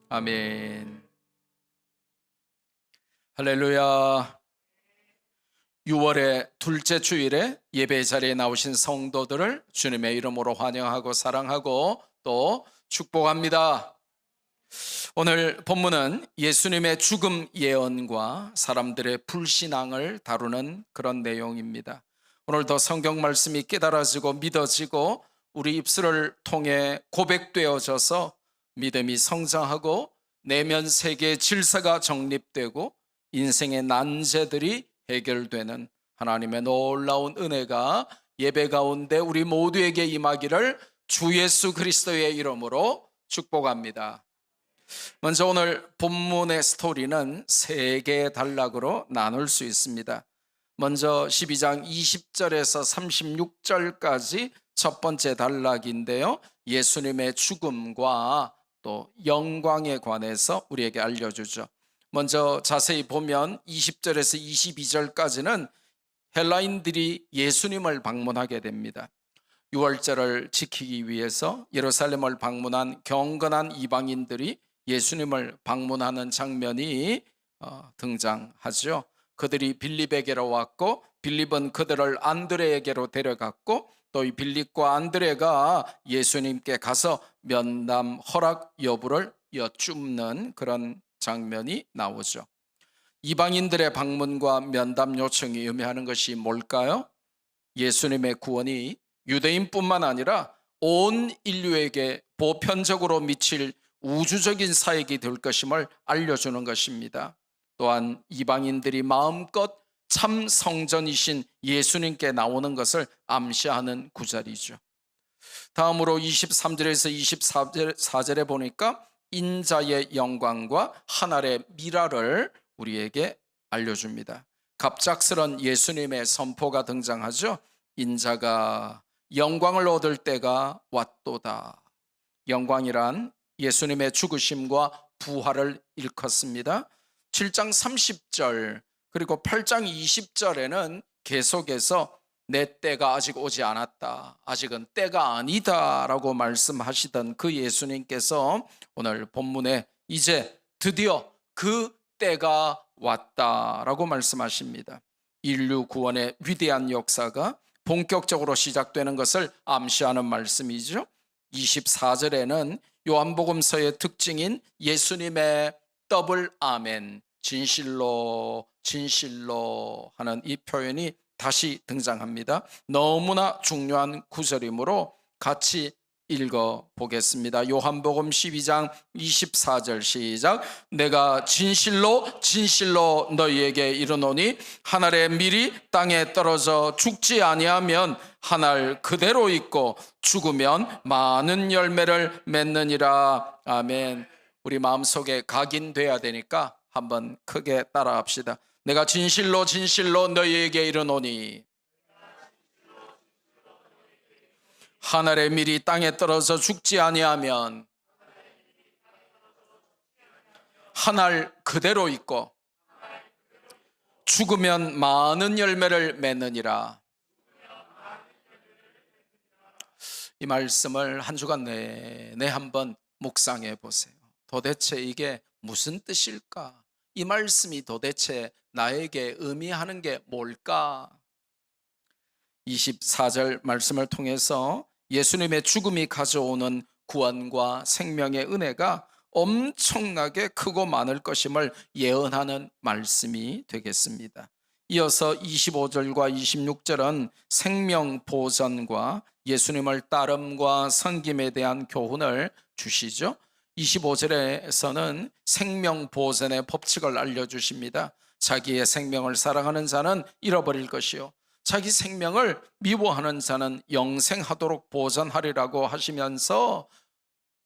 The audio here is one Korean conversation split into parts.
아멘. 할렐루야. 6월의 둘째 주일에 예배 자리에 나오신 성도들을 주님의 이름으로 환영하고 사랑하고 또 축복합니다. 오늘 본문은 예수님의 죽음 예언과 사람들의 불신앙을 다루는 그런 내용입니다. 오늘도 성경 말씀이 깨달아지고 믿어지고 우리 입술을 통해 고백되어져서 믿음이 성장하고 내면 세계의 질서가 정립되고 인생의 난제들이 해결되는 하나님의 놀라운 은혜가 예배 가운데 우리 모두에게 임하기를 주 예수 그리스도의 이름으로 축복합니다. 먼저 오늘 본문의 스토리는 세 개의 단락으로 나눌 수 있습니다. 먼저 12장 20절에서 36절까지 첫 번째 단락인데요, 예수님의 죽음과 또 영광에 관해서 우리에게 알려주죠. 먼저 자세히 보면 20절에서 22절까지는 헬라인들이 예수님을 방문하게 됩니다. 유월절을 지키기 위해서 예루살렘을 방문한 경건한 이방인들이 예수님을 방문하는 장면이 등장하죠. 그들이 빌립에게로 왔고 빌립은 그들을 안드레에게로 데려갔고 또 이 빌립과 안드레가 예수님께 가서 면담 허락 여부를 여쭙는 그런 장면이 나오죠. 이방인들의 방문과 면담 요청이 의미하는 것이 뭘까요? 예수님의 구원이 유대인뿐만 아니라 온 인류에게 보편적으로 미칠 우주적인 사역이 될 것임을 알려주는 것입니다. 또한 이방인들이 마음껏 참 성전이신 예수님께 나오는 것을 암시하는 구절이죠. 다음으로 23절에서 24절에 보니까 인자의 영광과 하늘의 미라를 우리에게 알려줍니다. 갑작스런 예수님의 선포가 등장하죠. 인자가 영광을 얻을 때가 왔도다. 영광이란 예수님의 죽으심과 부활을 일컫습니다. 7장 30절 그리고 8장 20절에는 계속해서 내 때가 아직 오지 않았다, 아직은 때가 아니다 라고 말씀하시던 그 예수님께서 오늘 본문에 이제 드디어 그 때가 왔다라고 말씀하십니다. 인류 구원의 위대한 역사가 본격적으로 시작되는 것을 암시하는 말씀이죠. 24절에는 요한복음서의 특징인 예수님의 더블 아멘, 진실로 진실로 하는 이 표현이 다시 등장합니다. 너무나 중요한 구절이므로 같이 읽어보겠습니다. 요한복음 12장 24절 시작. 내가 진실로 진실로 너희에게 이르노니 하늘의 밀이 땅에 떨어져 죽지 아니하면 하늘 그대로 있고 죽으면 많은 열매를 맺느니라. 아멘. 우리 마음속에 각인돼야 되니까 한번 크게 따라합시다. 내가 진실로 진실로 너희에게 이르노니 하늘의 밀이 땅에 떨어져 죽지 아니하면 하늘 그대로 있고 죽으면 많은 열매를 맺느니라. 이 말씀을 한 주간 내내 한번 묵상해 보세요. 도대체 이게 무슨 뜻일까? 이 말씀이 도대체 나에게 의미하는 게 뭘까? 24절 말씀을 통해서 예수님의 죽음이 가져오는 구원과 생명의 은혜가 엄청나게 크고 많을 것임을 예언하는 말씀이 되겠습니다. 이어서 25절과 26절은 생명 보전과 예수님을 따름과 섬김에 대한 교훈을 주시죠. 25절에서는 생명 보전의 법칙을 알려주십니다. 자기의 생명을 사랑하는 자는 잃어버릴 것이요 자기 생명을 미워하는 자는 영생하도록 보전하리라고 하시면서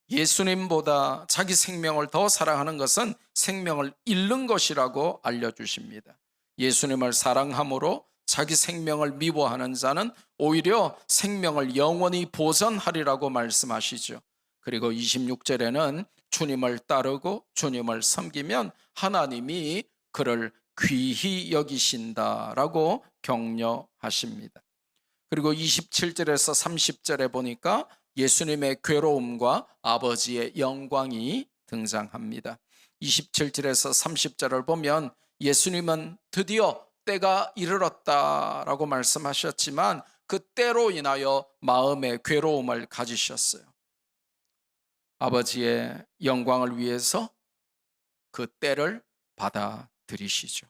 예수님보다 자기 생명을 더 사랑하는 것은 생명을 잃는 것이라고 알려주십니다. 예수님을 사랑함으로 자기 생명을 미워하는 자는 오히려 생명을 영원히 보전하리라고 말씀하시죠. 그리고 26절에는 주님을 따르고 주님을 섬기면 하나님이 그를 귀히 여기신다라고 격려하십니다. 그리고 27절에서 30절에 보니까 예수님의 괴로움과 아버지의 영광이 등장합니다. 27절에서 30절을 보면 예수님은 드디어 때가 이르렀다라고 말씀하셨지만 그 때로 인하여 마음의 괴로움을 가지셨어요. 아버지의 영광을 위해서 그 때를 받아들이시죠.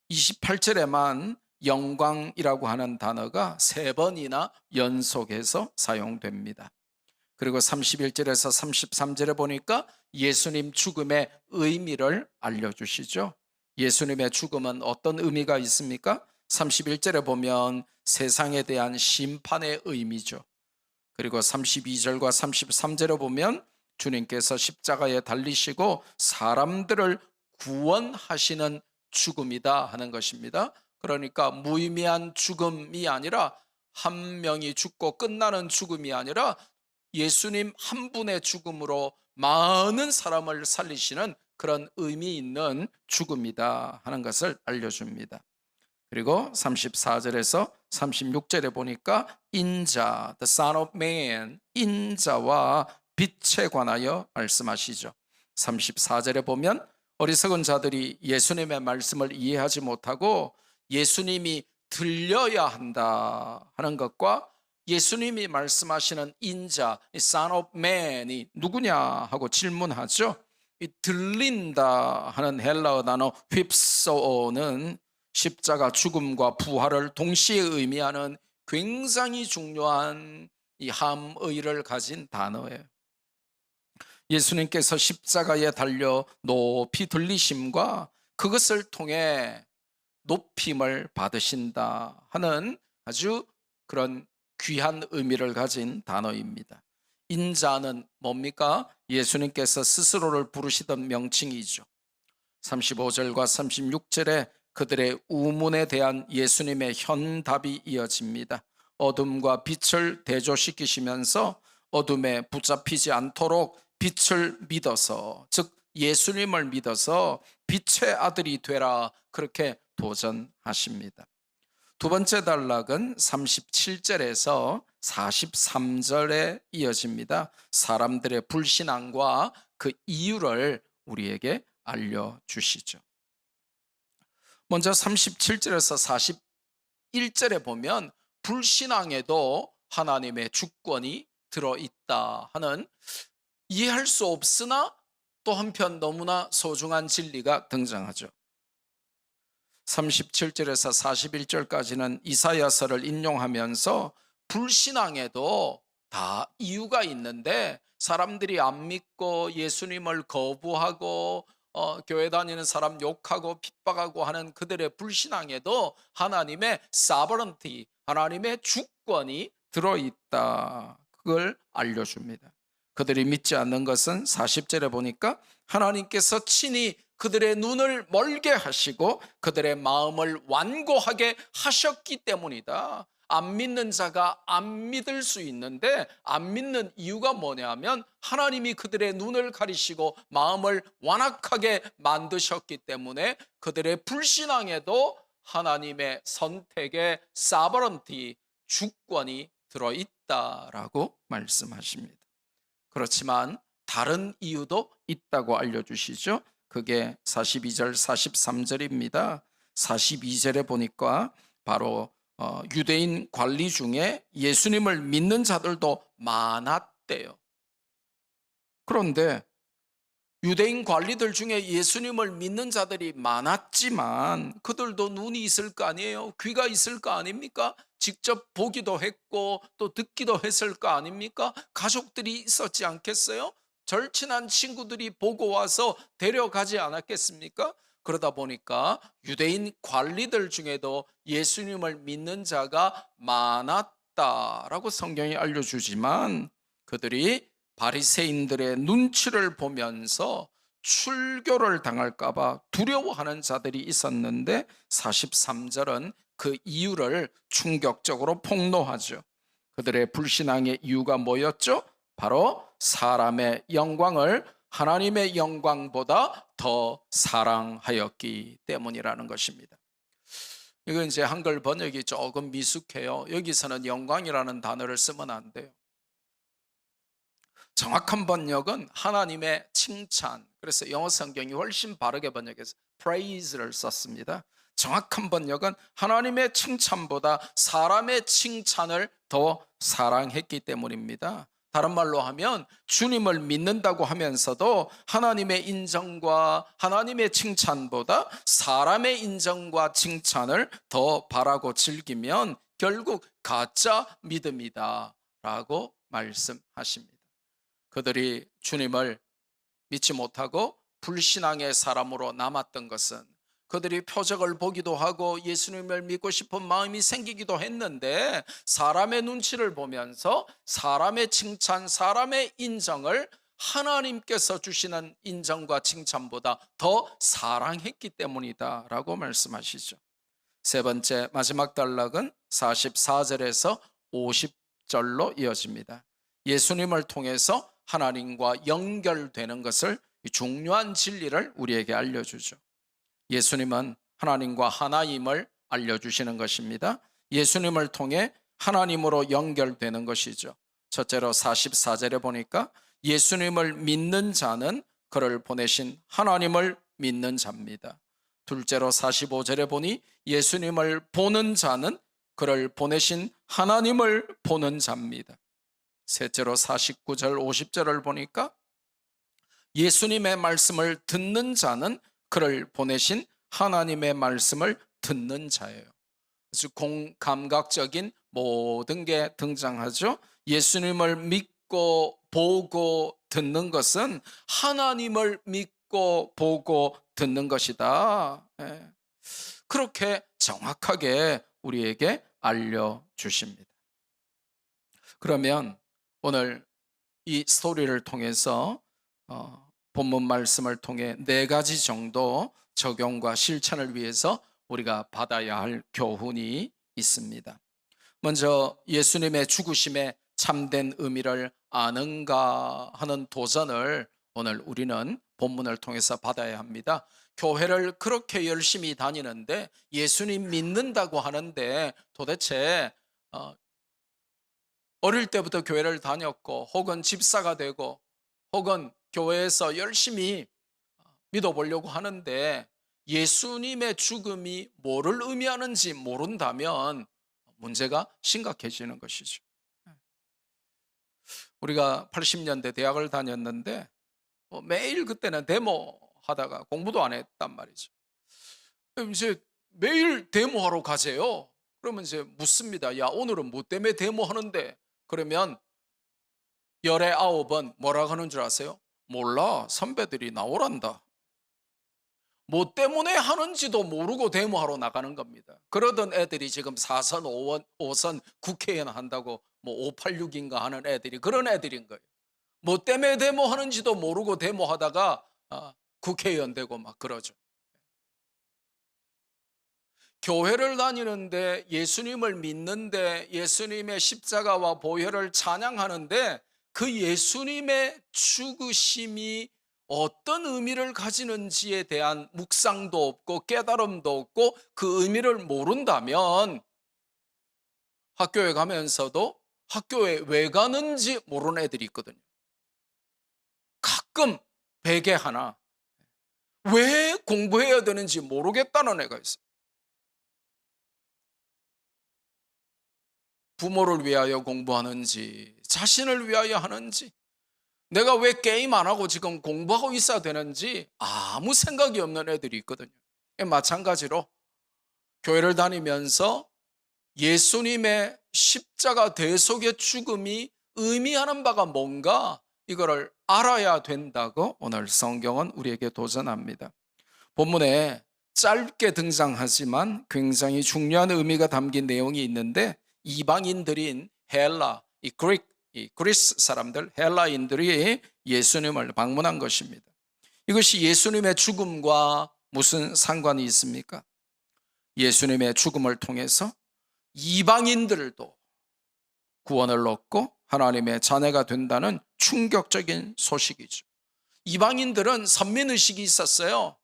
28절에만 영광이라고 하는 단어가 3번이나 연속해서 사용됩니다. 그리고 31절에서 33절에 보니까 예수님 죽음의 의미를 알려주시죠. 예수님의 죽음은 어떤 의미가 있습니까? 31절에 보면 세상에 대한 심판의 의미죠. 그리고 32절과 33절에 보면 주님께서 십자가에 달리시고 사람들을 구원하시는 죽음이다 하는 것입니다. 그러니까 무의미한 죽음이 아니라 한 명이 죽고 끝나는 죽음이 아니라 예수님 한 분의 죽음으로 많은 사람을 살리시는 그런 의미 있는 죽음이다 하는 것을 알려줍니다. 그리고 34절에서 36절에 보니까 인자, the Son of Man, 인자와 빛에 관하여 말씀하시죠. 34절에 보면 어리석은 자들이 예수님의 말씀을 이해하지 못하고 예수님이 들려야 한다 하는 것과 예수님이 말씀하시는 인자, Son of Man이 누구냐 하고 질문하죠. 이 들린다 하는 헬라어 단어 휩소어는 십자가 죽음과 부활을 동시에 의미하는 굉장히 중요한 이 함의를 가진 단어예요. 예수님께서 십자가에 달려 높이 들리심과 그것을 통해 높임을 받으신다 하는 아주 그런 귀한 의미를 가진 단어입니다. 인자는 뭡니까? 예수님께서 스스로를 부르시던 명칭이죠. 35절과 36절에 그들의 우문에 대한 예수님의 현답이 이어집니다. 어둠과 빛을 대조시키시면서 어둠에 붙잡히지 않도록 빛을 믿어서, 즉 예수님을 믿어서 빛의 아들이 되라, 그렇게 도전하십니다. 두 번째 단락은 37절에서 43절에 이어집니다. 사람들의 불신앙과 그 이유를 우리에게 알려주시죠. 먼저 37절에서 41절에 보면 불신앙에도 하나님의 주권이 들어있다 하는 이해할 수 없으나 또 한편 너무나 소중한 진리가 등장하죠. 37절에서 41절까지는 이사야서를 인용하면서 불신앙에도 다 이유가 있는데 사람들이 안 믿고 예수님을 거부하고 교회 다니는 사람 욕하고 핍박하고 하는 그들의 불신앙에도 하나님의 sovereignty, 하나님의 주권이 들어있다, 그걸 알려줍니다. 그들이 믿지 않는 것은 40절에 보니까 하나님께서 친히 그들의 눈을 멀게 하시고 그들의 마음을 완고하게 하셨기 때문이다. 안 믿는 자가 안 믿을 수 있는데 안 믿는 이유가 뭐냐면 하나님이 그들의 눈을 가리시고 마음을 완악하게 만드셨기 때문에 그들의 불신앙에도 하나님의 선택의 sovereignty, 주권이 들어있다라고 말씀하십니다. 그렇지만 다른 이유도 있다고 알려주시죠. 그게 42절 43절입니다. 42절에 보니까 바로 유대인 관리 중에 예수님을 믿는 자들도 많았대요. 그런데 유대인 관리들 중에 예수님을 믿는 자들이 많았지만 그들도 눈이 있을 거 아니에요. 귀가 있을 거 아닙니까? 직접 보기도 했고 또 듣기도 했을 거 아닙니까? 가족들이 있었지 않겠어요? 절친한 친구들이 보고 와서 데려가지 않았겠습니까? 그러다 보니까 유대인 관리들 중에도 예수님을 믿는 자가 많았다라고 성경이 알려주지만 그들이 바리새인들의 눈치를 보면서 출교를 당할까 봐 두려워하는 자들이 있었는데 43절은 그 이유를 충격적으로 폭로하죠. 그들의 불신앙의 이유가 뭐였죠? 바로 사람의 영광을 하나님의 영광보다 더 사랑하였기 때문이라는 것입니다. 이건 이제 한글 번역이 조금 미숙해요. 여기서는 영광이라는 단어를 쓰면 안 돼요. 정확한 번역은 하나님의 칭찬. 그래서 영어 성경이 훨씬 바르게 번역해서 praise를 썼습니다. 정확한 번역은 하나님의 칭찬보다 사람의 칭찬을 더 사랑했기 때문입니다. 다른 말로 하면 주님을 믿는다고 하면서도 하나님의 인정과 하나님의 칭찬보다 사람의 인정과 칭찬을 더 바라고 즐기면 결국 가짜 믿음이다 라고 말씀하십니다. 그들이 주님을 믿지 못하고 불신앙의 사람으로 남았던 것은 그들이 표적을 보기도 하고 예수님을 믿고 싶은 마음이 생기기도 했는데 사람의 눈치를 보면서 사람의 칭찬, 사람의 인정을 하나님께서 주시는 인정과 칭찬보다 더 사랑했기 때문이다 라고 말씀하시죠. 세 번째 마지막 단락은 44절에서 50절로 이어집니다. 예수님을 통해서 하나님과 연결되는 것을, 중요한 진리를 우리에게 알려주죠. 예수님은 하나님과 하나임을 알려주시는 것입니다. 예수님을 통해 하나님으로 연결되는 것이죠. 첫째로 44절에 보니까 예수님을 믿는 자는 그를 보내신 하나님을 믿는 자입니다. 둘째로 45절에 보니 예수님을 보는 자는 그를 보내신 하나님을 보는 자입니다. 셋째로 49절 50절을 보니까 예수님의 말씀을 듣는 자는 그를 보내신 하나님의 말씀을 듣는 자예요. 그래서 감각적인 모든 게 등장하죠. 예수님을 믿고 보고 듣는 것은 하나님을 믿고 보고 듣는 것이다. 그렇게 정확하게 우리에게 알려주십니다. 그러면 오늘 이 스토리를 통해서 본문 말씀을 통해 4가지 정도 적용과 실천을 위해서 우리가 받아야 할 교훈이 있습니다. 먼저 예수님의 죽으심의 참된 의미를 아는가 하는 도전을 오늘 우리는 본문을 통해서 받아야 합니다. 교회를 그렇게 열심히 다니는데 예수님 믿는다고 하는데 도대체 어릴 때부터 교회를 다녔고 혹은 집사가 되고 혹은 교회에서 열심히 믿어보려고 하는데 예수님의 죽음이 뭐를 의미하는지 모른다면 문제가 심각해지는 것이죠. 우리가 80년대 대학을 다녔는데 매일 그때는 데모하다가 공부도 안 했단 말이죠. 이제 매일 데모하러 가세요. 그러면 이제 묻습니다. 야, 오늘은 뭐 때문에 데모하는데? 그러면 19번 뭐라고 하는 줄 아세요? 몰라, 선배들이 나오란다. 뭐 때문에 하는지도 모르고 데모하러 나가는 겁니다. 그러던 애들이 지금 4선 5선 국회의원 한다고 뭐 586인가 하는 애들이 그런 애들인 거예요. 뭐 때문에 데모하는지도 모르고 데모하다가 국회의원 되고 막 그러죠. 교회를 다니는데 예수님을 믿는데 예수님의 십자가와 보혈을 찬양하는데 그 예수님의 죽으심이 어떤 의미를 가지는지에 대한 묵상도 없고 깨달음도 없고 그 의미를 모른다면 학교에 가면서도 학교에 왜 가는지 모르는 애들이 있거든요. 가끔 베개 하나 왜 공부해야 되는지 모르겠다는 애가 있어요. 부모를 위하여 공부하는지 자신을 위하여 하는지 내가 왜 게임 안 하고 지금 공부하고 있어야 되는지 아무 생각이 없는 애들이 있거든요. 마찬가지로 교회를 다니면서 예수님의 십자가 대속의 죽음이 의미하는 바가 뭔가 이거를 알아야 된다고 오늘 성경은 우리에게 도전합니다. 본문에 짧게 등장하지만 굉장히 중요한 의미가 담긴 내용이 있는데 이방인들인 헬라, 이 그리스 사람들, 헬라인들이 예수님을 방문한 것입니다. 이것이 예수님의 죽음과 무슨 상관이 있습니까? 예수님의 죽음을 통해서 이방인들도 구원을 얻고 하나님의 자녀가 된다는 충격적인 소식이죠. 이방인들은 선민의식이 있었어요.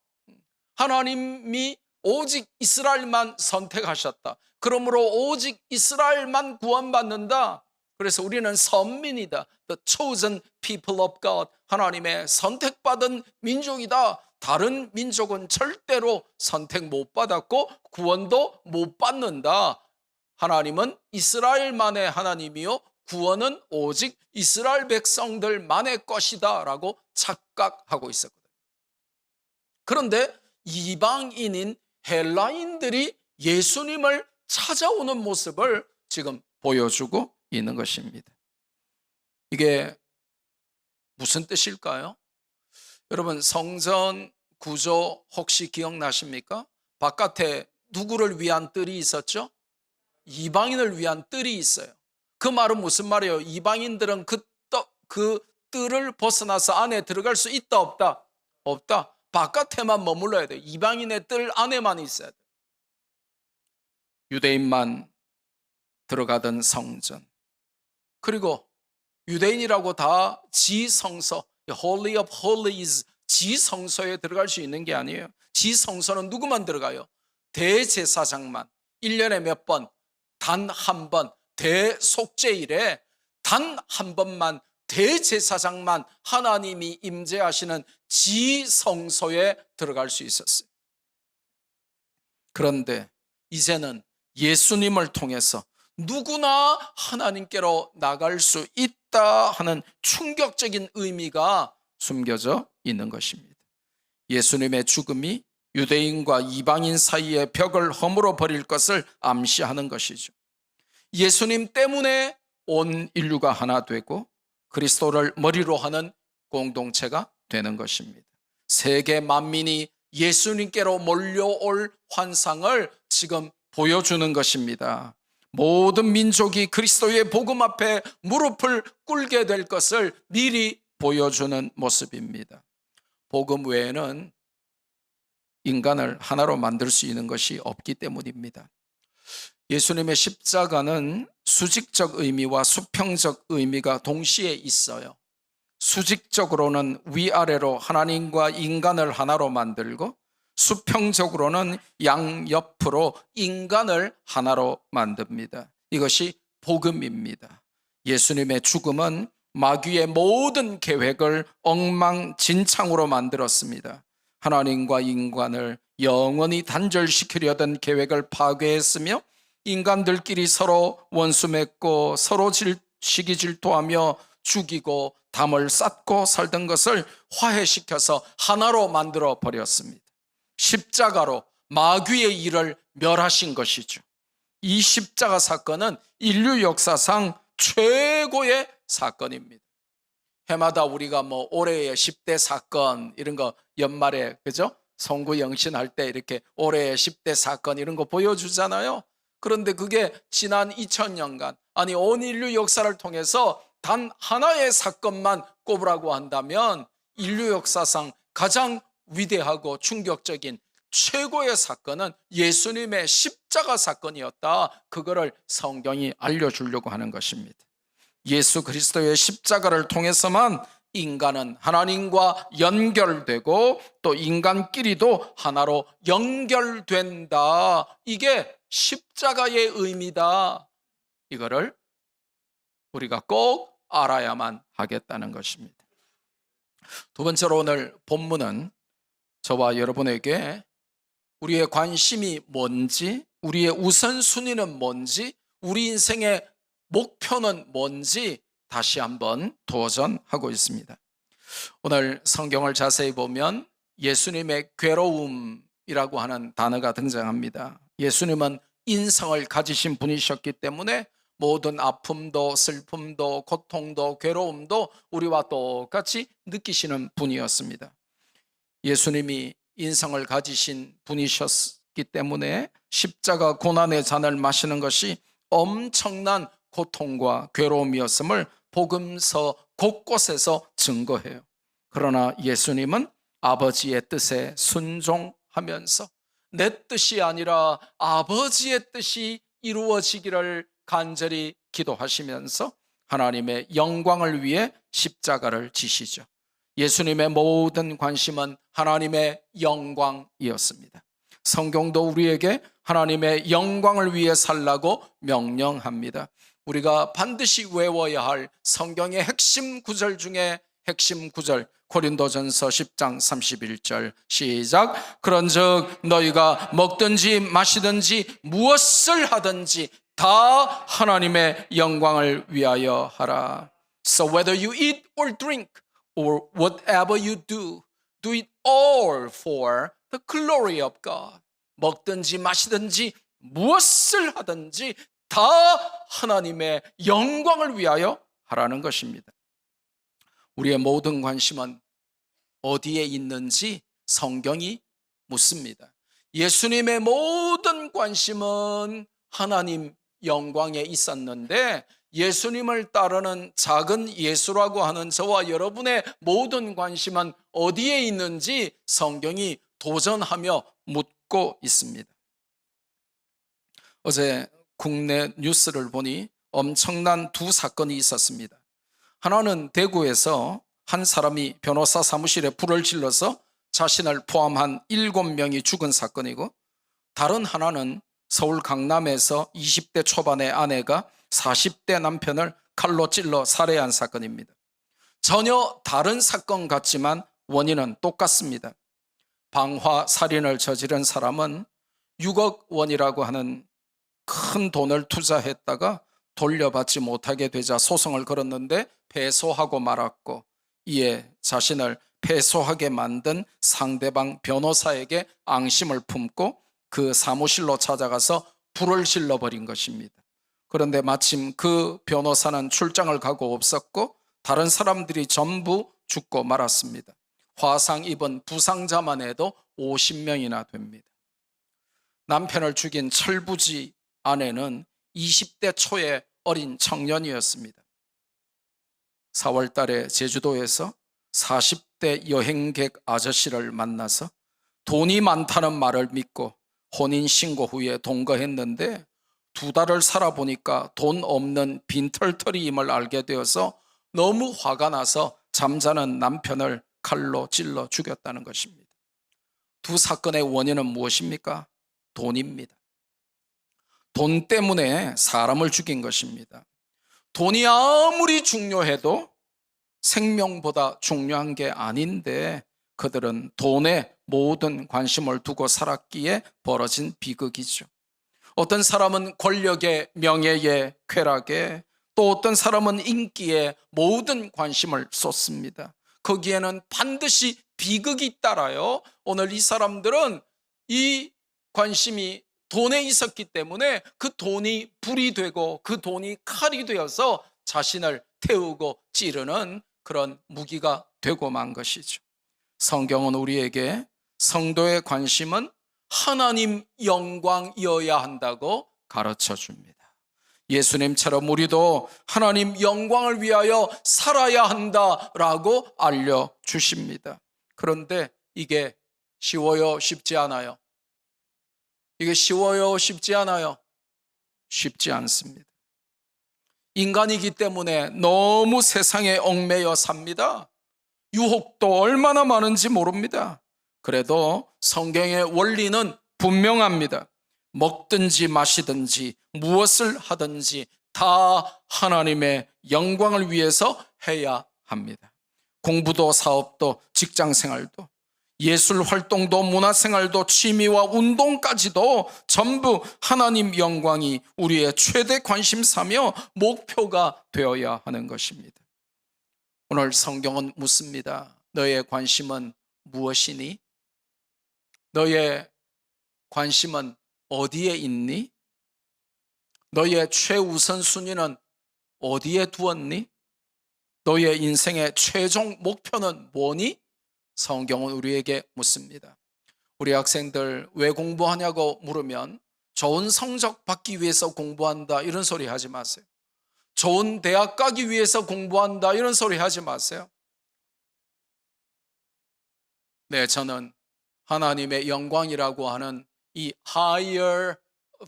하나님이 오직 이스라엘만 선택하셨다. 그러므로 오직 이스라엘만 구원받는다. 그래서 우리는 선민이다. The chosen people of God. 하나님의 선택받은 민족이다. 다른 민족은 절대로 선택 못 받았고 구원도 못 받는다. 하나님은 이스라엘만의 하나님이요 구원은 오직 이스라엘 백성들만의 것이다 라고 착각하고 있었거든요. 그런데 이방인인 헬라인들이 예수님을 찾아오는 모습을 지금 보여주고 있는 것입니다. 이게 무슨 뜻일까요? 여러분, 성전 구조 혹시 기억나십니까? 바깥에 누구를 위한 뜰이 있었죠? 이방인을 위한 뜰이 있어요. 그 말은 무슨 말이에요? 이방인들은 그 뜰을 벗어나서 안에 들어갈 수 있다 없다? 없다. 바깥에만 머물러야 돼요. 이방인의 뜰 안에만 있어야 돼요. 유대인만 들어가던 성전, 그리고 유대인이라고 다 지성소, Holy of Holies, 지성소에 들어갈 수 있는 게 아니에요. 지성소는 누구만 들어가요? 대제사장만 1년에 몇 번, 단 한 번, 대속죄일에 단 한 번만 대제사장만 하나님이 임재하시는 지성소에 들어갈 수 있었어요. 그런데 이제는 예수님을 통해서 누구나 하나님께로 나갈 수 있다 하는 충격적인 의미가 숨겨져 있는 것입니다. 예수님의 죽음이 유대인과 이방인 사이의 벽을 허물어 버릴 것을 암시하는 것이죠. 예수님 때문에 온 인류가 하나 되고 그리스도를 머리로 하는 공동체가 되는 것입니다. 세계 만민이 예수님께로 몰려올 환상을 지금 보여주는 것입니다. 모든 민족이 그리스도의 복음 앞에 무릎을 꿇게 될 것을 미리 보여주는 모습입니다. 복음 외에는 인간을 하나로 만들 수 있는 것이 없기 때문입니다. 예수님의 십자가는 수직적 의미와 수평적 의미가 동시에 있어요. 수직적으로는 위아래로 하나님과 인간을 하나로 만들고, 수평적으로는 양옆으로 인간을 하나로 만듭니다. 이것이 복음입니다. 예수님의 죽음은 마귀의 모든 계획을 엉망진창으로 만들었습니다. 하나님과 인간을 영원히 단절시키려던 계획을 파괴했으며, 인간들끼리 서로 원수 맺고 서로 시기 질투하며 죽이고 담을 쌓고 살던 것을 화해시켜서 하나로 만들어 버렸습니다. 십자가로 마귀의 일을 멸하신 것이죠. 이 십자가 사건은 인류 역사상 최고의 사건입니다. 해마다 우리가 올해의 10대 사건 이런 거 연말에, 그죠? 송구영신할 때 이렇게 올해의 10대 사건 이런 거 보여주잖아요. 그런데 그게 지난 2000년간, 아니 온 인류 역사를 통해서 단 하나의 사건만 꼽으라고 한다면 인류 역사상 가장 위대하고 충격적인 최고의 사건은 예수님의 십자가 사건이었다. 그거를 성경이 알려주려고 하는 것입니다. 예수 그리스도의 십자가를 통해서만 인간은 하나님과 연결되고 또 인간끼리도 하나로 연결된다. 이게 십자가의 의미다. 이거를 우리가 꼭 알아야만 하겠다는 것입니다. 두 번째로 오늘 본문은 저와 여러분에게 우리의 관심이 뭔지, 우리의 우선순위는 뭔지, 우리 인생의 목표는 뭔지 다시 한번 도전하고 있습니다. 오늘 성경을 자세히 보면 예수님의 괴로움이라고 하는 단어가 등장합니다. 예수님은 인성을 가지신 분이셨기 때문에 모든 아픔도 슬픔도 고통도 괴로움도 우리와 똑같이 느끼시는 분이었습니다. 예수님이 인성을 가지신 분이셨기 때문에 십자가 고난의 잔을 마시는 것이 엄청난 고통과 괴로움이었음을 복음서 곳곳에서 증거해요. 그러나 예수님은 아버지의 뜻에 순종하면서 내 뜻이 아니라 아버지의 뜻이 이루어지기를 간절히 기도하시면서 하나님의 영광을 위해 십자가를 지시죠. 예수님의 모든 관심은 하나님의 영광이었습니다. 성경도 우리에게 하나님의 영광을 위해 살라고 명령합니다. 우리가 반드시 외워야 할 성경의 핵심 구절 중에 핵심 구절, 고린도전서 10장 31절 시작. 그런즉 너희가 먹든지 마시든지 무엇을 하든지 다 하나님의 영광을 위하여 하라. So whether you eat or drink or whatever you do, do it all for the glory of God. 먹든지 마시든지 무엇을 하든지 다 하나님의 영광을 위하여 하라는 것입니다. 우리의 모든 관심은 어디에 있는지 성경이 묻습니다. 예수님의 모든 관심은 하나님 영광에 있었는데 예수님을 따르는 작은 예수라고 하는 저와 여러분의 모든 관심은 어디에 있는지 성경이 도전하며 묻고 있습니다. 어제 국내 뉴스를 보니 엄청난 두 사건이 있었습니다. 하나는 대구에서 한 사람이 변호사 사무실에 불을 질러서 자신을 포함한 7명이 죽은 사건이고, 다른 하나는 서울 강남에서 20대 초반의 아내가 40대 남편을 칼로 찔러 살해한 사건입니다. 전혀 다른 사건 같지만 원인은 똑같습니다. 방화 살인을 저지른 사람은 6억 원이라고 하는 큰 돈을 투자했다가 돌려받지 못하게 되자 소송을 걸었는데 패소하고 말았고, 이에 자신을 패소하게 만든 상대방 변호사에게 앙심을 품고 그 사무실로 찾아가서 불을 질러버린 것입니다. 그런데 마침 그 변호사는 출장을 가고 없었고 다른 사람들이 전부 죽고 말았습니다. 화상 입은 부상자만 해도 50명이나 됩니다. 남편을 죽인 철부지 아내는 20대 초의 어린 청년이었습니다. 4월 달에 제주도에서 40대 여행객 아저씨를 만나서 돈이 많다는 말을 믿고 혼인신고 후에 동거했는데 2달을 살아보니까 돈 없는 빈털터리임을 알게 되어서 너무 화가 나서 잠자는 남편을 칼로 찔러 죽였다는 것입니다. 두 사건의 원인은 무엇입니까? 돈입니다. 돈 때문에 사람을 죽인 것입니다. 돈이 아무리 중요해도 생명보다 중요한 게 아닌데 그들은 돈에 모든 관심을 두고 살았기에 벌어진 비극이죠. 어떤 사람은 권력에, 명예에, 쾌락에, 또 어떤 사람은 인기에 모든 관심을 쏟습니다. 거기에는 반드시 비극이 따라요. 오늘 이 사람들은 이 관심이 돈에 있었기 때문에 그 돈이 불이 되고 그 돈이 칼이 되어서 자신을 태우고 찌르는 그런 무기가 되고 만 것이죠. 성경은 우리에게 성도의 관심은 하나님 영광이어야 한다고 가르쳐 줍니다. 예수님처럼 우리도 하나님 영광을 위하여 살아야 한다라고 알려주십니다. 그런데 이게 쉬워요? 쉽지 않아요? 이게 쉬워요? 쉽지 않아요? 쉽지 않습니다. 인간이기 때문에 너무 세상에 얽매여 삽니다. 유혹도 얼마나 많은지 모릅니다. 그래도 성경의 원리는 분명합니다. 먹든지 마시든지 무엇을 하든지 다 하나님의 영광을 위해서 해야 합니다. 공부도 사업도 직장생활도 예술 활동도 문화생활도 취미와 운동까지도 전부 하나님 영광이 우리의 최대 관심사며 목표가 되어야 하는 것입니다. 오늘 성경은 묻습니다. 너의 관심은 무엇이니? 너의 관심은 어디에 있니? 너의 최우선 순위는 어디에 두었니? 너의 인생의 최종 목표는 뭐니? 성경은 우리에게 묻습니다. 우리 학생들 왜 공부하냐고 물으면 좋은 성적 받기 위해서 공부한다 이런 소리 하지 마세요. 좋은 대학 가기 위해서 공부한다 이런 소리 하지 마세요. 네, 저는 하나님의 영광이라고 하는 이 higher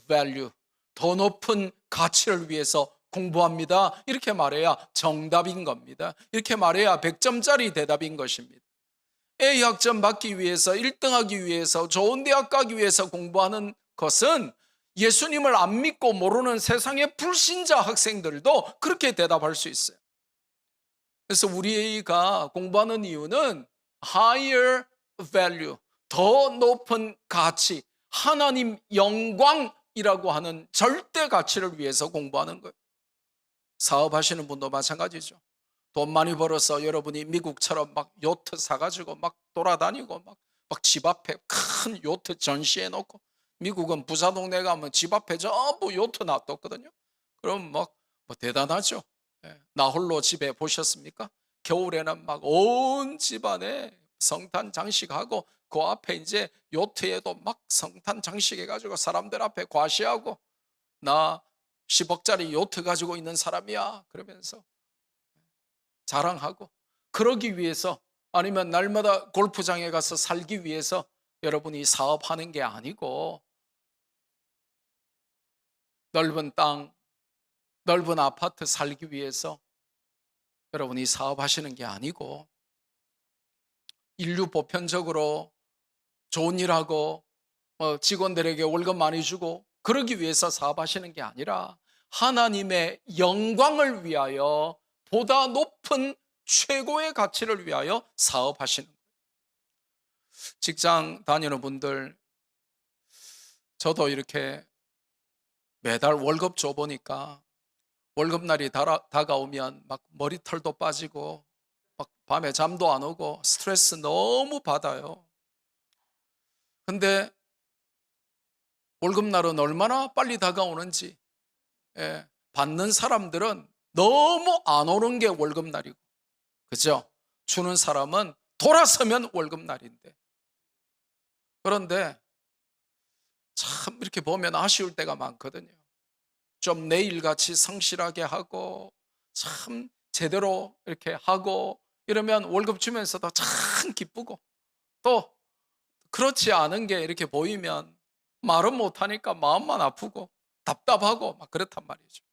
value, 더 높은 가치를 위해서 공부합니다. 이렇게 말해야 정답인 겁니다. 이렇게 말해야 100점짜리 대답인 것입니다. A학점 받기 위해서 1등하기 위해서 좋은 대학 가기 위해서 공부하는 것은 예수님을 안 믿고 모르는 세상의 불신자 학생들도 그렇게 대답할 수 있어요. 그래서 우리가 공부하는 이유는 higher value, 더 높은 가치, 하나님 영광이라고 하는 절대 가치를 위해서 공부하는 거예요. 사업하시는 분도 마찬가지죠. 돈 많이 벌어서 여러분이 미국처럼 막 요트 사가지고 막 돌아다니고 막 집 앞에 큰 요트 전시해 놓고, 미국은 부자 동네 가면 집 앞에 전부 요트 놔뒀거든요. 그럼 막 뭐 대단하죠. 나 홀로 집에 보셨습니까? 겨울에는 막 온 집안에 성탄 장식하고 그 앞에 이제 요트에도 막 성탄 장식해가지고 사람들 앞에 과시하고, 나 10억짜리 요트 가지고 있는 사람이야 그러면서 자랑하고, 그러기 위해서, 아니면 날마다 골프장에 가서 살기 위해서 여러분이 사업하는 게 아니고, 넓은 땅, 넓은 아파트 살기 위해서 여러분이 사업하시는 게 아니고, 인류 보편적으로 좋은 일하고 직원들에게 월급 많이 주고 그러기 위해서 사업하시는 게 아니라 하나님의 영광을 위하여, 보다 높은 최고의 가치를 위하여 사업하시는 거예요. 직장 다니는 분들, 저도 이렇게 매달 월급 줘보니까 월급날이 다가오면 막 머리털도 빠지고 막 밤에 잠도 안 오고 스트레스 너무 받아요. 근데 월급날은 얼마나 빨리 다가오는지, 받는 사람들은 너무 안 오는 게 월급날이고, 그죠? 주는 사람은 돌아서면 월급날인데. 그런데 참 이렇게 보면 아쉬울 때가 많거든요. 좀 내일같이 성실하게 하고 참 제대로 이렇게 하고 이러면 월급 주면서도 참 기쁘고, 또 그렇지 않은 게 이렇게 보이면 말은 못하니까 마음만 아프고 답답하고 막 그렇단 말이죠.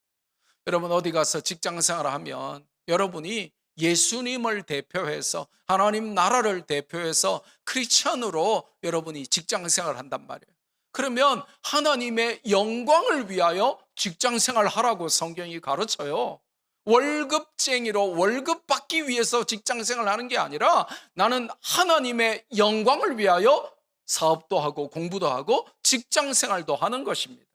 여러분 어디 가서 직장 생활을 하면 여러분이 예수님을 대표해서, 하나님 나라를 대표해서 크리스천으로 여러분이 직장 생활을 한단 말이에요. 그러면 하나님의 영광을 위하여 직장 생활을 하라고 성경이 가르쳐요. 월급쟁이로 월급 받기 위해서 직장 생활을 하는 게 아니라, 나는 하나님의 영광을 위하여 사업도 하고 공부도 하고 직장 생활도 하는 것입니다.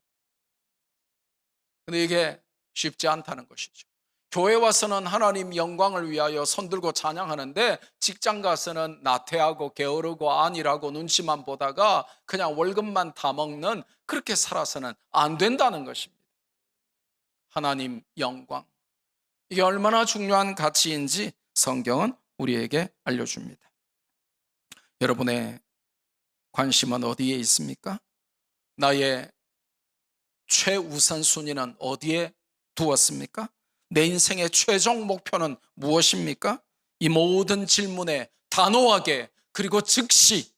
근데 이게 쉽지 않다는 것이죠. 교회 와서는 하나님 영광을 위하여 손들고 찬양하는데, 직장 가서는 나태하고 게으르고 안일하고 눈치만 보다가 그냥 월급만 다 먹는, 그렇게 살아서는 안 된다는 것입니다. 하나님 영광, 이게 얼마나 중요한 가치인지 성경은 우리에게 알려줍니다. 여러분의 관심은 어디에 있습니까? 나의 최우선 순위는 어디에 두었습니까? 내 인생의 최종 목표는 무엇입니까? 이 모든 질문에 단호하게 그리고 즉시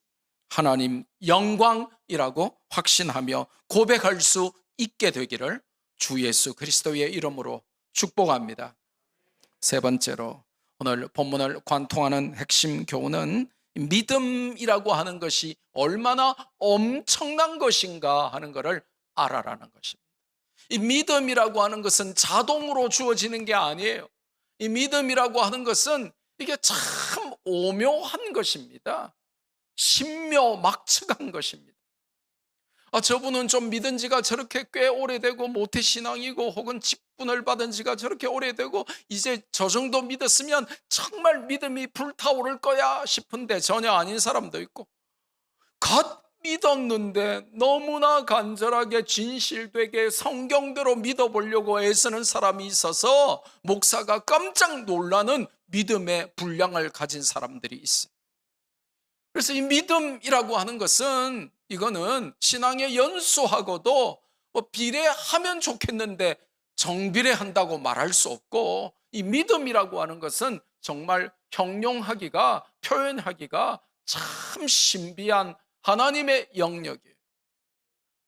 하나님 영광이라고 확신하며 고백할 수 있게 되기를 주 예수 그리스도의 이름으로 축복합니다. 세 번째로, 오늘 본문을 관통하는 핵심 교훈은 믿음이라고 하는 것이 얼마나 엄청난 것인가 하는 것을 알아라는 것입니다. 이 믿음이라고 하는 것은 자동으로 주어지는 게 아니에요. 이 믿음이라고 하는 것은 이게 참 오묘한 것입니다. 신묘막측한 것입니다. 저분은 좀 믿은 지가 저렇게 꽤 오래되고 모태신앙이고 혹은 직분을 받은 지가 저렇게 오래되고 이제 저 정도 믿었으면 정말 믿음이 불타오를 거야 싶은데 전혀 아닌 사람도 있고, 갓 믿었는데 너무나 간절하게 진실되게 성경대로 믿어보려고 애쓰는 사람이 있어서 목사가 깜짝 놀라는 믿음의 분량을 가진 사람들이 있어요. 그래서 이 믿음이라고 하는 것은, 이거는 신앙의 연수하고도 비례하면 좋겠는데 정비례한다고 말할 수 없고, 이 믿음이라고 하는 것은 정말 형용하기가, 표현하기가 참 신비한 하나님의 영역이에요.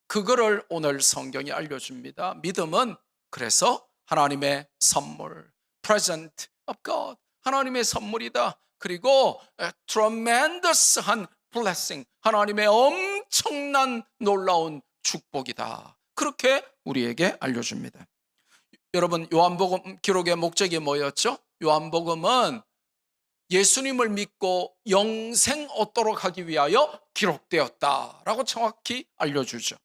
그거를 오늘 성경이 알려줍니다. 믿음은 그래서 하나님의 선물, present of God, 하나님의 선물이다. 그리고 tremendous한 blessing, 하나님의 엄청난 놀라운 축복이다. 그렇게 우리에게 알려줍니다. 여러분, 요한복음 기록의 목적이 뭐였죠? 요한복음은 예수님을 믿고 영생 얻도록 하기 위하여 기록되었다라고 정확히 알려주죠.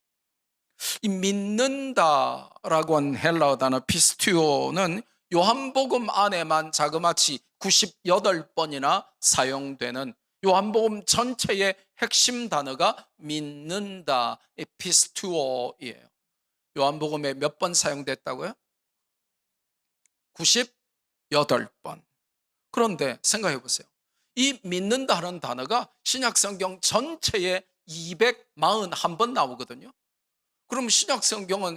이 믿는다라고 한 헬라어 단어 피스티오는 요한복음 안에만 자그마치 98번이나 사용되는 요한복음 전체의 핵심 단어가 믿는다, 피스티오예요. 요한복음에 몇 번 사용됐다고요? 98번. 그런데 생각해 보세요. 이 믿는다 하는 단어가 신약성경 전체에 241번 나오거든요. 그럼 신약성경은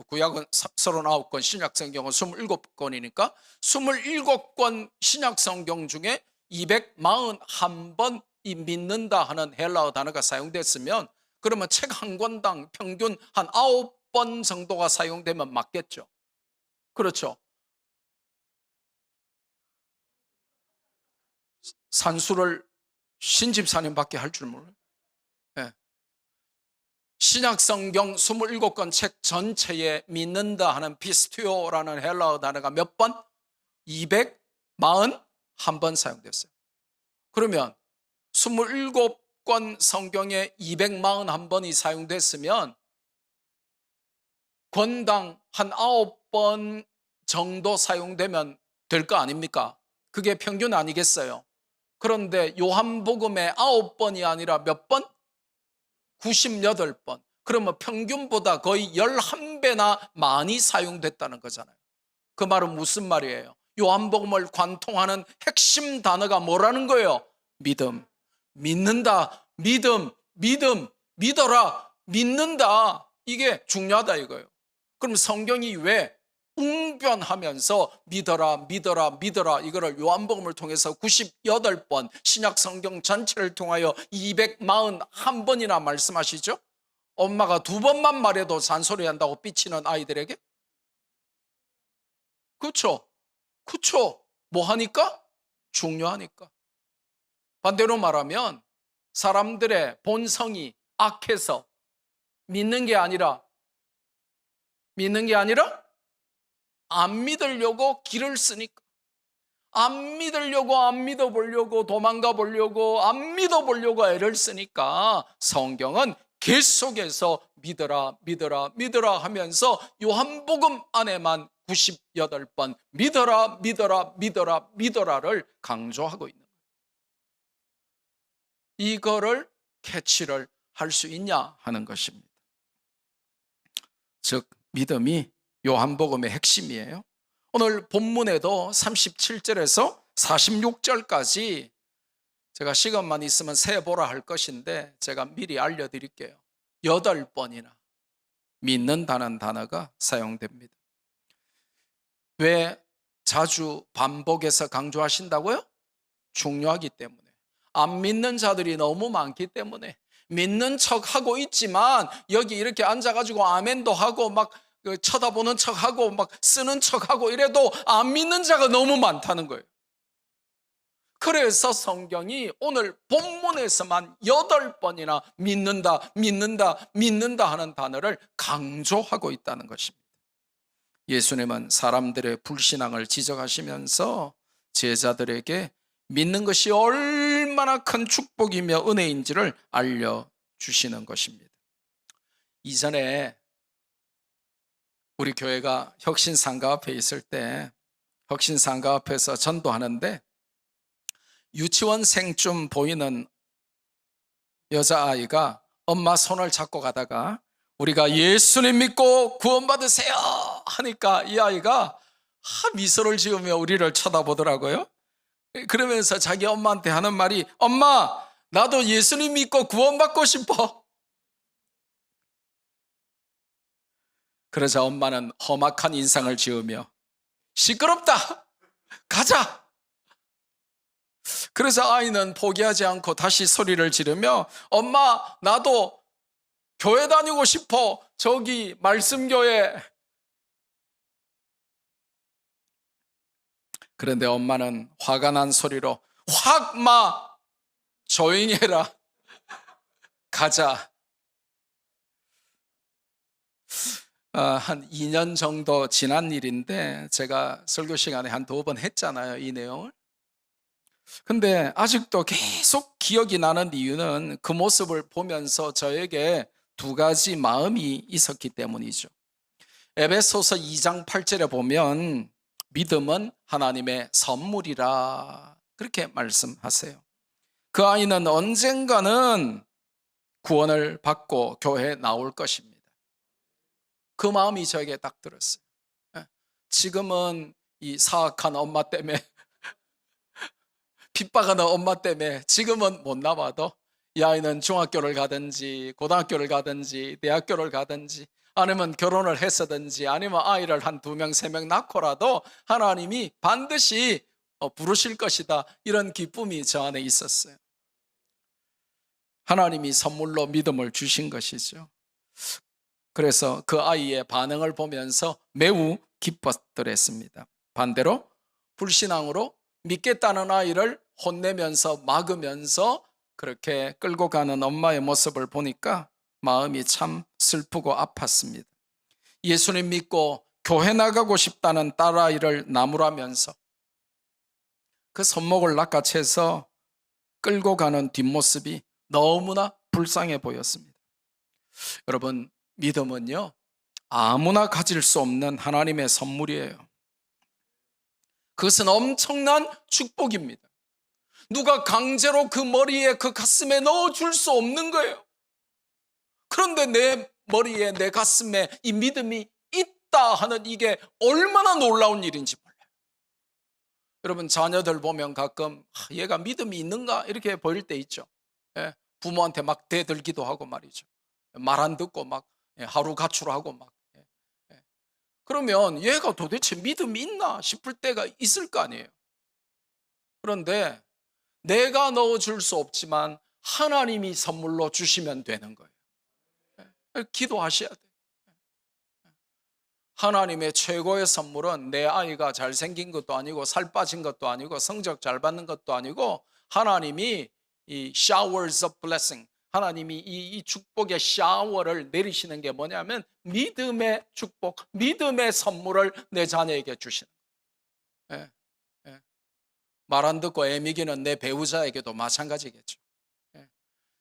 구약은 39권, 신약성경은 27권이니까 27권 신약성경 중에 241번 이 믿는다 하는 헬라어 단어가 사용됐으면 그러면 책 한 권당 평균 한 9번 정도가 사용되면 맞겠죠. 그렇죠. 산수를 신집사님밖에 할 줄 몰라요. 네. 신약성경 27권 책 전체에 믿는다 하는 피스티오라는 헬라어 단어가 몇 번? 241번 사용됐어요. 그러면 27권 성경에 241번이 사용됐으면 권당 한 9번 정도 사용되면 될 거 아닙니까? 그게 평균 아니겠어요? 그런데 요한복음에 9번이 아니라 몇 번? 98번. 그러면 평균보다 거의 11배나 많이 사용됐다는 거잖아요. 그 말은 무슨 말이에요? 요한복음을 관통하는 핵심 단어가 뭐라는 거예요? 믿음. 믿는다. 믿음. 믿어라. 믿는다. 이게 중요하다 이거예요. 그럼 성경이 왜 웅변하면서 믿어라 이거를 요한복음을 통해서 98번, 신약 성경 전체를 통하여 241번이나 말씀하시죠? 엄마가 2번만 말해도 잔소리한다고 삐치는 아이들에게? 그렇죠. 뭐 하니까? 중요하니까. 반대로 말하면 사람들의 본성이 악해서 믿는 게 아니라 안 믿으려고 길을 쓰니까, 안 믿으려고, 안 믿어보려고, 도망가 보려고, 안 믿어보려고 애를 쓰니까 성경은 계속해서 믿어라 하면서 요한복음 안에만 98번 믿어라를 강조하고 있는 거예요. 이거를 캐치를 할 수 있냐 하는 것입니다. 즉 믿음이 요한복음의 핵심이에요. 오늘 본문에도 37절에서 46절까지 제가 시간만 있으면 세보라 할 것인데 제가 미리 알려드릴게요. 8번이나 믿는다는 단어가 사용됩니다. 왜 자주 반복해서 강조하신다고요? 중요하기 때문에. 안 믿는 자들이 너무 많기 때문에. 믿는 척하고 있지만 여기 이렇게 앉아가지고 아멘도 하고 막 쳐다보는 척하고 막 쓰는 척하고 이래도 안 믿는 자가 너무 많다는 거예요. 그래서 성경이 오늘 본문에서만 8번이나 믿는다 하는 단어를 강조하고 있다는 것입니다. 예수님은 사람들의 불신앙을 지적하시면서 제자들에게 믿는 것이 얼마나 큰 축복이며 은혜인지를 알려주시는 것입니다. 이전에 우리 교회가 혁신상가 앞에 있을 때 혁신상가 앞에서 전도하는데 유치원생쯤 보이는 여자아이가 엄마 손을 잡고 가다가 우리가 예수님 믿고 구원받으세요 하니까 이 아이가 미소를 지으며 우리를 쳐다보더라고요. 그러면서 자기 엄마한테 하는 말이 엄마 나도 예수님 믿고 구원받고 싶어. 그러자 엄마는 험악한 인상을 지으며 시끄럽다 가자. 그래서 아이는 포기하지 않고 다시 소리를 지르며 엄마 나도 교회 다니고 싶어. 저기 말씀교회. 그런데 엄마는 화가 난 소리로 확 마 조용히 해라 가자. 한 2년 정도 지난 일인데 제가 설교 시간에 한 2번 했잖아요, 이 내용을. 근데 아직도 계속 기억이 나는 이유는 그 모습을 보면서 저에게 2가지 마음이 있었기 때문이죠. 에베소서 2장 8절에 보면 믿음은 하나님의 선물이라 그렇게 말씀하세요. 그 아이는 언젠가는 구원을 받고 교회에 나올 것입니다. 그 마음이 저에게 딱 들었어요. 지금은 이 사악한 엄마 때문에 핍박하는 엄마 때문에 지금은 못 나와도 이 아이는 중학교를 가든지 고등학교를 가든지 대학교를 가든지 아니면 결혼을 했었든지 아니면 아이를 한 2명 3명 낳고라도 하나님이 반드시 부르실 것이다, 이런 기쁨이 저 안에 있었어요. 하나님이 선물로 믿음을 주신 것이죠. 그래서 그 아이의 반응을 보면서 매우 기뻤더랬습니다. 반대로 불신앙으로 믿겠다는 아이를 혼내면서 막으면서 그렇게 끌고 가는 엄마의 모습을 보니까 마음이 참 슬프고 아팠습니다. 예수님 믿고 교회 나가고 싶다는 딸아이를 나무라면서 그 손목을 낚아채서 끌고 가는 뒷모습이 너무나 불쌍해 보였습니다. 여러분, 믿음은요, 아무나 가질 수 없는 하나님의 선물이에요. 그것은 엄청난 축복입니다. 누가 강제로 그 머리에 그 가슴에 넣어줄 수 없는 거예요. 그런데 내 머리에 내 가슴에 이 믿음이 있다 하는 이게 얼마나 놀라운 일인지 몰라요. 여러분, 자녀들 보면 가끔 얘가 믿음이 있는가 이렇게 보일 때 있죠. 부모한테 막 대들기도 하고 말이죠. 말 안 듣고 막 하루 가출하고 막. 그러면 얘가 도대체 믿음이 있나 싶을 때가 있을 거 아니에요. 그런데 내가 넣어줄 수 없지만 하나님이 선물로 주시면 되는 거예요. 기도하셔야 돼요. 하나님의 최고의 선물은 내 아이가 잘생긴 것도 아니고 살 빠진 것도 아니고 성적 잘 받는 것도 아니고 하나님이 이 showers of blessing, 하나님이 이 축복의 샤워를 내리시는 게 뭐냐면 믿음의 축복, 믿음의 선물을 내 자녀에게 주시는 거예요. 말 안 듣고 애미기는 내 배우자에게도 마찬가지겠죠.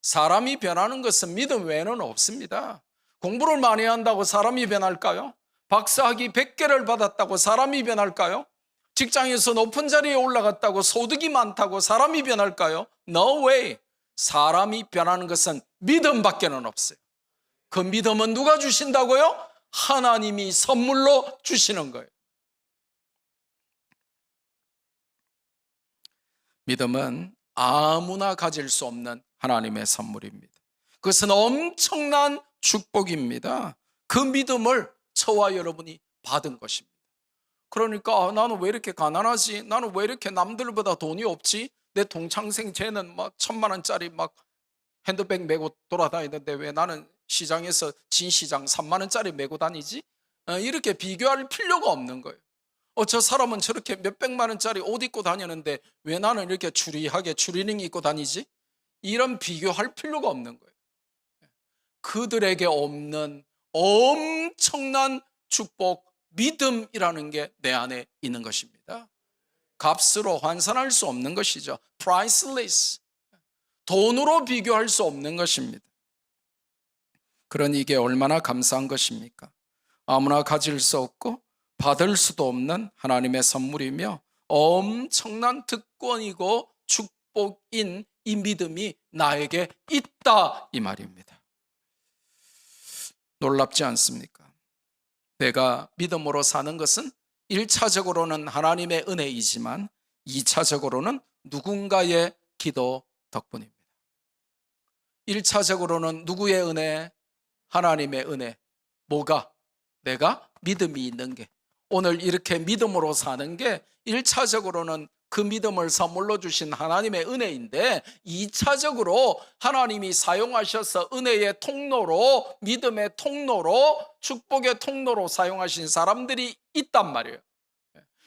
사람이 변하는 것은 믿음 외에는 없습니다. 공부를 많이 한다고 사람이 변할까요? 박사학위 100개를 받았다고 사람이 변할까요? 직장에서 높은 자리에 올라갔다고 소득이 많다고 사람이 변할까요? No way. 사람이 변하는 것은 믿음밖에는 없어요. 그 믿음은 누가 주신다고요? 하나님이 선물로 주시는 거예요. 믿음은 아무나 가질 수 없는 하나님의 선물입니다. 그것은 엄청난 축복입니다. 그 믿음을 저와 여러분이 받은 것입니다. 그러니까 나는 왜 이렇게 가난하지? 나는 왜 이렇게 남들보다 돈이 없지? 내 동창생 쟤는 막 1,000만 원짜리 막 핸드백 메고 돌아다니는데 왜 나는 시장에서 진시장 3만 원짜리 메고 다니지? 이렇게 비교할 필요가 없는 거예요. 저 사람은 저렇게 몇백만 원짜리 옷 입고 다니는데 왜 나는 이렇게 추리하게 추리닝 입고 다니지? 이런 비교할 필요가 없는 거예요. 그들에게 없는 엄청난 축복, 믿음이라는 게 내 안에 있는 것입니다. 값으로 환산할 수 없는 것이죠. priceless. 돈으로 비교할 수 없는 것입니다. 그러니 이게 얼마나 감사한 것입니까? 아무나 가질 수 없고 받을 수도 없는 하나님의 선물이며 엄청난 특권이고 축복인 이 믿음이 나에게 있다, 이 말입니다. 놀랍지 않습니까? 내가 믿음으로 사는 것은 1차적으로는 하나님의 은혜이지만 2차적으로는 누군가의 기도 덕분입니다. 1차적으로는 누구의 은혜? 하나님의 은혜. 뭐가? 내가 믿음이 있는 게, 오늘 이렇게 믿음으로 사는 게 1차적으로는 그 믿음을 선물로 주신 하나님의 은혜인데 2차적으로 하나님이 사용하셔서 은혜의 통로로, 믿음의 통로로, 축복의 통로로 사용하신 사람들이 있단 말이에요.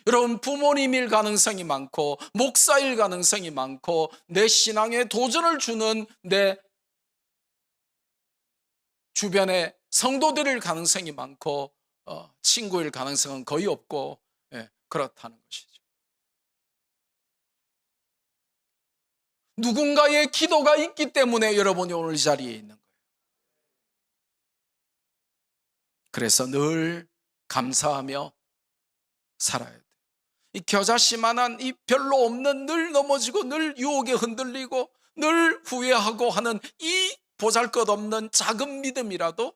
여러분, 부모님일 가능성이 많고 목사일 가능성이 많고 내 신앙에 도전을 주는 내 주변에 성도들일 가능성이 많고 친구일 가능성은 거의 없고, 그렇다는 것이죠. 누군가의 기도가 있기 때문에 여러분이 오늘 이 자리에 있는 거예요. 그래서 늘 감사하며 살아야 돼요. 이 겨자씨만한 이 별로 없는, 늘 넘어지고 늘 유혹에 흔들리고 늘 후회하고 하는 이 보잘것없는 작은 믿음이라도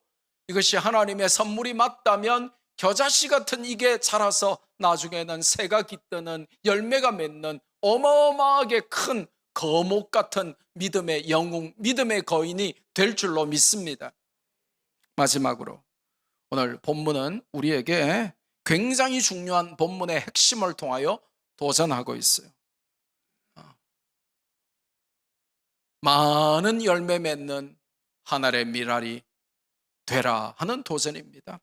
이것이 하나님의 선물이 맞다면 겨자씨 같은 이게 자라서 나중에는 새가 깃드는, 열매가 맺는 어마어마하게 큰 거목 같은 믿음의 영웅, 믿음의 거인이 될 줄로 믿습니다. 마지막으로 오늘 본문은 우리에게 굉장히 중요한 본문의 핵심을 통하여 도전하고 있어요. 많은 열매 맺는 하늘의 미랄이 되라 하는 도전입니다.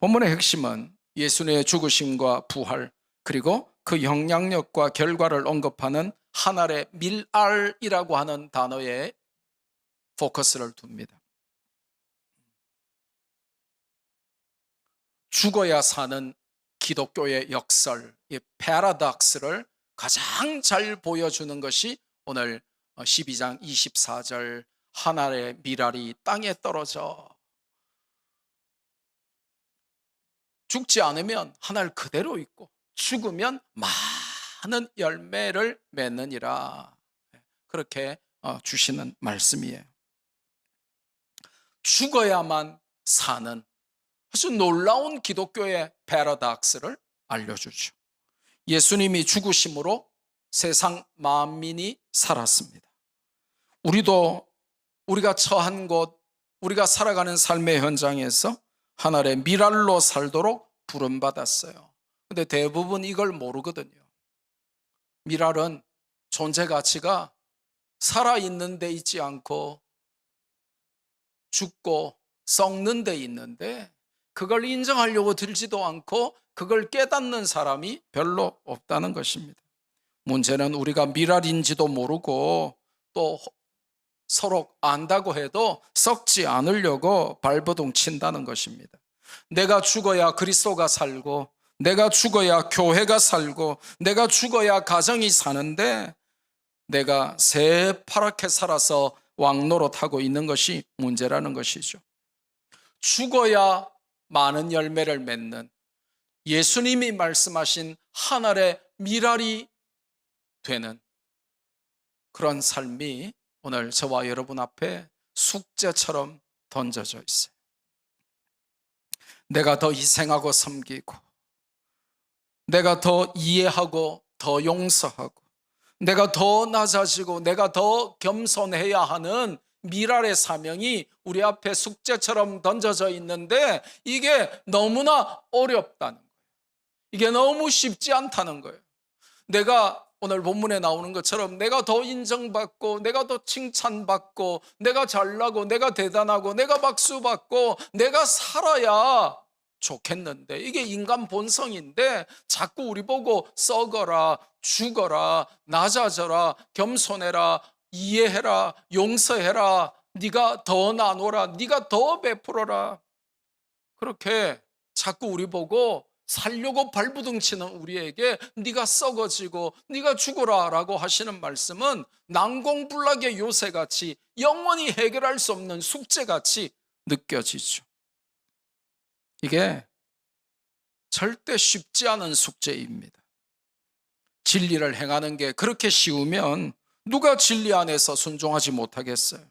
본문의 핵심은 예수님의 죽으심과 부활, 그리고 그 영향력과 결과를 언급하는 하늘의 밀알이라고 하는 단어에 포커스를 둡니다. 죽어야 사는 기독교의 역설, 이 패러독스를 가장 잘 보여주는 것이 오늘 12장 24절 하늘의 밀알이 땅에 떨어져 죽지 않으면 하늘 그대로 있고 죽으면 많은 열매를 맺느니라, 그렇게 주시는 말씀이에요. 죽어야만 사는 아주 놀라운 기독교의 패러독스를 알려주죠. 예수님이 죽으심으로 세상 만민이 살았습니다. 우리도 우리가 처한 곳, 우리가 살아가는 삶의 현장에서 하늘의 미랄로 살도록 부름받았어요. 근데 대부분 이걸 모르거든요. 미랄은 존재 가치가 살아있는 데 있지 않고 죽고 썩는 데 있는데, 그걸 인정하려고 들지도 않고 그걸 깨닫는 사람이 별로 없다는 것입니다. 문제는 우리가 미랄인지도 모르고 또 서로 안다고 해도 썩지 않으려고 발버둥 친다는 것입니다. 내가 죽어야 그리스도가 살고, 내가 죽어야 교회가 살고, 내가 죽어야 가정이 사는데 내가 새파랗게 살아서 왕노릇하고 있는 것이 문제라는 것이죠. 죽어야 많은 열매를 맺는, 예수님이 말씀하신 하늘의 미랄이 되는 그런 삶이 오늘 저와 여러분 앞에 숙제처럼 던져져 있어요. 내가 더 희생하고 섬기고, 내가 더 이해하고 더 용서하고, 내가 더 낮아지고 내가 더 겸손해야 하는 미랄의 사명이 우리 앞에 숙제처럼 던져져 있는데, 이게 너무나 어렵다는 거예요. 이게 너무 쉽지 않다는 거예요. 내가 오늘 본문에 나오는 것처럼 내가 더 인정받고, 내가 더 칭찬받고, 내가 잘나고, 내가 대단하고, 내가 박수받고, 내가 살아야 좋겠는데, 이게 인간 본성인데 자꾸 우리 보고 썩어라, 죽어라, 낮아져라, 겸손해라, 이해해라, 용서해라, 네가 더 나눠라, 네가 더 베풀어라, 그렇게 자꾸 우리 보고 살려고 발부둥 치는 우리에게 네가 썩어지고 네가 죽어라 라고 하시는 말씀은 난공불락의 요새같이 영원히 해결할 수 없는 숙제같이 느껴지죠. 이게 절대 쉽지 않은 숙제입니다. 진리를 행하는 게 그렇게 쉬우면 누가 진리 안에서 순종하지 못하겠어요?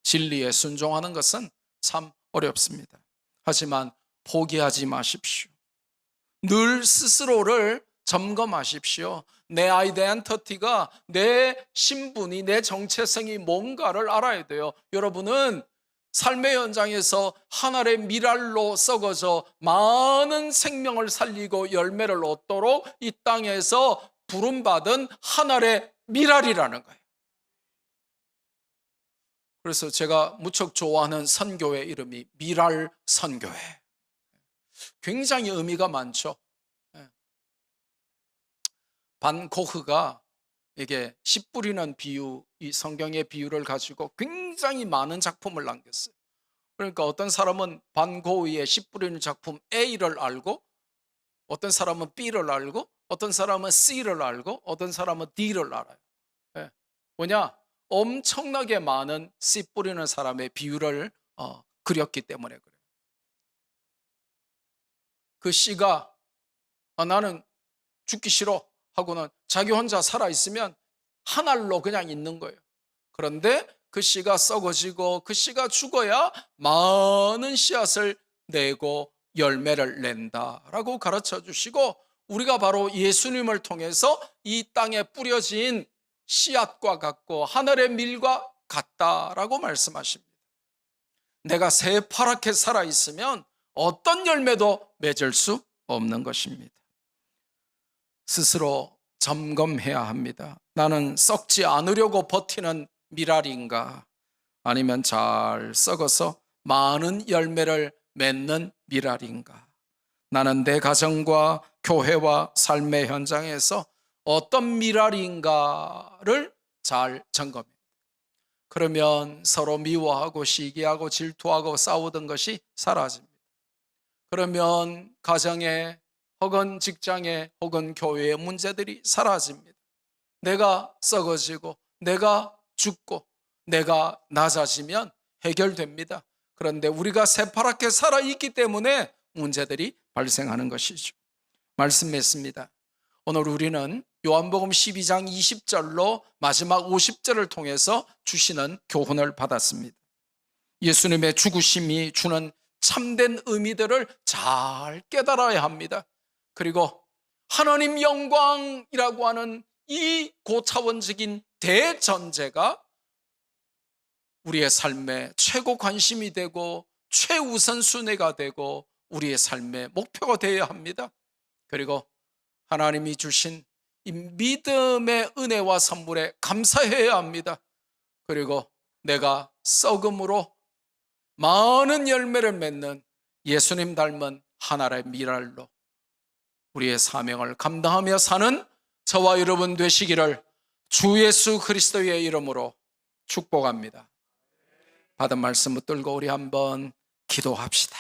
진리에 순종하는 것은 참 어렵습니다. 하지만 포기하지 마십시오. 늘 스스로를 점검하십시오. 내 아이덴티티가, 내 신분이, 내 정체성이 뭔가를 알아야 돼요. 여러분은 삶의 현장에서 하늘의 미랄로 썩어져 많은 생명을 살리고 열매를 얻도록 이 땅에서 부름받은 하늘의 미랄이라는 거예요. 그래서 제가 무척 좋아하는 선교회 이름이 미랄 선교회. 굉장히 의미가 많죠. 반 고흐가 이게 씨 뿌리는 비유, 이 성경의 비유를 가지고 굉장히 많은 작품을 남겼어요. 그러니까 어떤 사람은 반고의에 씨 뿌리는 작품 A를 알고, 어떤 사람은 B를 알고, 어떤 사람은 C를 알고, 어떤 사람은 D를 알아요. 예. 뭐냐? 엄청나게 많은 씨 뿌리는 사람의 비율을 그렸기 때문에 그래요. 그 씨가 나는 죽기 싫어 하고는 자기 혼자 살아있으면 한 알로 그냥 있는 거예요. 그런데 그 씨가 썩어지고 그 씨가 죽어야 많은 씨앗을 내고 열매를 낸다라고 가르쳐 주시고, 우리가 바로 예수님을 통해서 이 땅에 뿌려진 씨앗과 같고 하늘의 밀과 같다라고 말씀하십니다. 내가 새파랗게 살아있으면 어떤 열매도 맺을 수 없는 것입니다. 스스로 점검해야 합니다. 나는 썩지 않으려고 버티는 미랄인가, 아니면 잘 썩어서 많은 열매를 맺는 미랄인가. 나는 내 가정과 교회와 삶의 현장에서 어떤 미랄인가를 잘 점검해요. 그러면 서로 미워하고 시기하고 질투하고 싸우던 것이 사라집니다. 그러면 가정에 혹은 직장에 혹은 교회의 문제들이 사라집니다. 내가 썩어지고 내가 죽고 내가 낮아지면 해결됩니다. 그런데 우리가 새파랗게 살아있기 때문에 문제들이 발생하는 것이죠. 말씀했습니다. 오늘 우리는 요한복음 12장 20절로 마지막 50절을 통해서 주시는 교훈을 받았습니다. 예수님의 죽으심이 주는 참된 의미들을 잘 깨달아야 합니다. 그리고 하나님 영광이라고 하는 이 고차원적인 대전제가 우리의 삶의 최고 관심이 되고 최우선순위가 되고 우리의 삶의 목표가 되어야 합니다. 그리고 하나님이 주신 이 믿음의 은혜와 선물에 감사해야 합니다. 그리고 내가 썩음으로 많은 열매를 맺는 예수님 닮은 하나의 미랄로 우리의 사명을 감당하며 사는 저와 여러분 되시기를 주 예수 그리스도의 이름으로 축복합니다. 받은 말씀 붙들고 우리 한번 기도합시다.